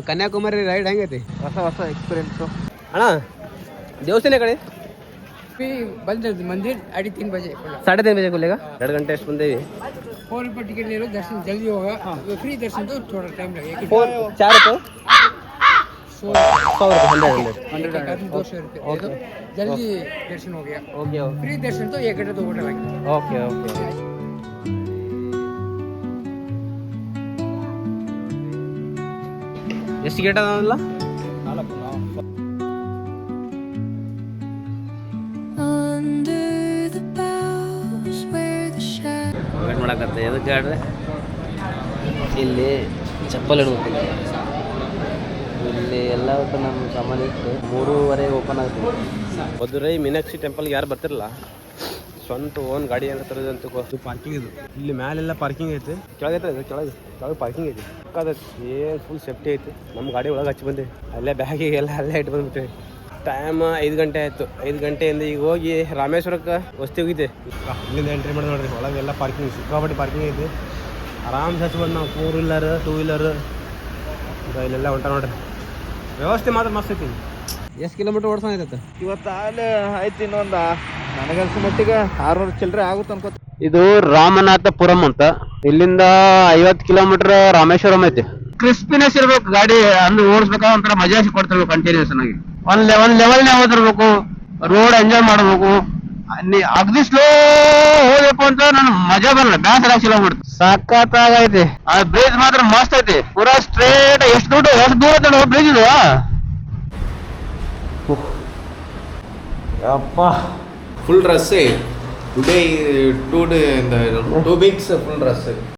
Kanyakumari ride ಹೆಂಗೈತಿ? ಹೊಸ experience ಅಣ್ಣ ದೇವಸ್ಥಾನ ಕಡೆ बंद मंदिर 3:30 बजे 3:30 बजे खुलेगा 2 घंटे ಎಷ್ಟು ಬಂದೇವಿ 4 रुपये टिकट ले लो दर्शन जल्दी होगा फ्री दर्शन तो थोड़ा टाइम लगेगा 4 रुपये 100 रुपये 100 200 रुपये तो जल्दी दर्शन हो गया ओके फ्री दर्शन तो 1 घंटे 2 घंटे लगेगा ओके ओके ಎಷ್ಟು ಟಿಕೆಟ್ ಅದಲ್ಲ ವೇಟ್ ಮಾಡಕತ್ತೆ ಎದಕ್ಕೆ ಹೇಳ್ರೆ ಇಲ್ಲಿ ಚಪ್ಪಲ್ ಇಡಬೇಕು ಇಲ್ಲಿ ಎಲ್ಲ ನಮ್ಮ ಸಾಮಾನು ಇಟ್ಟು 3:30 ಓಪನ್ ಆಗ್ತದೆ. ಮಧುರೈ ಮೀನಾಕ್ಷಿ ಟೆಂಪಲ್ಗೆ ಯಾರು ಬರ್ತಿರಲ್ಲ ಸ್ವಂತ ಓನ್ ಗಾಡಿ ಏನಾರ ತರೋದಂತ ಪಾರ್ಕಿಂಗ್ ಇದು ಇಲ್ಲಿ ಮ್ಯಾಲೆಲ್ಲ ಪಾರ್ಕಿಂಗ್ ಐತಿ ಕೆಳಗೈತೆ ಇದು ಕೆಳಗೆ ಪಾರ್ಕಿಂಗ್ ಐತಿ ಏನು ಫುಲ್ ಸೇಫ್ಟಿ ಐತಿ. ನಮ್ಮ ಗಾಡಿ ಒಳಗೆ ಹಚ್ಚಿ ಬಂದೆ ಅಲ್ಲೇ ಬ್ಯಾಗಿಗೆಲ್ಲ ಅಲ್ಲೇ ಇಟ್ಟು ಬಂದ್ಬಿಟ್ಟೆ. ಟೈಮ್ 5 ಗಂಟೆ ಆಯಿತು. 5 ಗಂಟೆಯಿಂದ ಈಗ ಹೋಗಿ ರಾಮೇಶ್ವರಕ್ಕೆ ವಸ್ತಿ ಹೋಗಿದ್ದೆ. ಇಲ್ಲಿಂದ ಎಂಟ್ರಿ ಮಾಡಿ ನೋಡ್ರಿ ಒಳಗೆಲ್ಲ ಪಾರ್ಕಿಂಗ್ ಸಿಕ್ಕಾಪಟ್ಟೆ ಪಾರ್ಕಿಂಗ್ ಐತಿ. ಆರಾಮ್ಸೆ ಹಚ್ಚಿ ಬಂದು ನಾವು 4 ವೀಲರ್ 2 ವೀಲರ್ ಇಲ್ಲೆಲ್ಲ ಹೊಂಟ ನೋಡ್ರಿ. ವ್ಯವಸ್ಥೆ ಮಾತ್ರ ಮಸ್ತ್ ಐತಿ. ಎಷ್ಟು ಕಿಲೋಮೀಟ್ರ್ ಓಡಿಸೋದೈತೆ ಇವತ್ತು ಆಯ್ತು ಇನ್ನೊಂದು ನನಗನ್ಸೋ ಮಟ್ಟಿಗೆ 600 ಚಿಲ್ಲರೆ ಆಗುತ್ತೆ ಅನ್ಕೋತ. ಇದು ರಾಮನಾಥಪುರಂ ಅಂತ. ಇಲ್ಲಿಂದ 50 ಕಿಲೋಮೀಟರ್ ರಾಮೇಶ್ವರಂ ಐತಿ. ಕ್ರಿಸ್ಪಿನೆಸ್ ಇರ್ಬೇಕು ಗಾಡಿ ಅಂದ್ರೆ ಓಡಿಸ್ಬೇಕಾದ್ರೆ ಒಂಥರ ಮಜಾ ಕೊಡ್ತಿರ್ಬೇಕು ಕಂಟಿನ್ಯೂಸ್ ಆಗಿ. ಒಂದ್ ಲೆವೆಲ್ನೇ ಓದಿರ್ಬೇಕು. ರೋಡ್ ಎಂಜಾಯ್ ಮಾಡ್ಬೇಕು. ಅಗ್ದಿ ಸ್ಲೋ ಹೋಗ್ಬೇಕು ಅಂತ ನನ್ ಮಜಾ ಬರಲ್ಲ. ಬ್ಯಾಸರ ಕಿಲೋಮೀಟರ್ ಸಖತ್ತಾಗೈತಿ. ಆ ಬ್ರಿಡ್ಜ್ ಮಾತ್ರ ಮಸ್ತ್ ಐತಿ. ಪೂರಾ ಸ್ಟ್ರೇಟ್ ಎಷ್ಟು ದೂರ ಬ್ರಿಡ್ಜ್ ಇದು. ಅಪ್ಪ ಫುಲ್ ರಸ್ ಟುಡೇ 2 weeks ಫುಲ್ ರಸ್.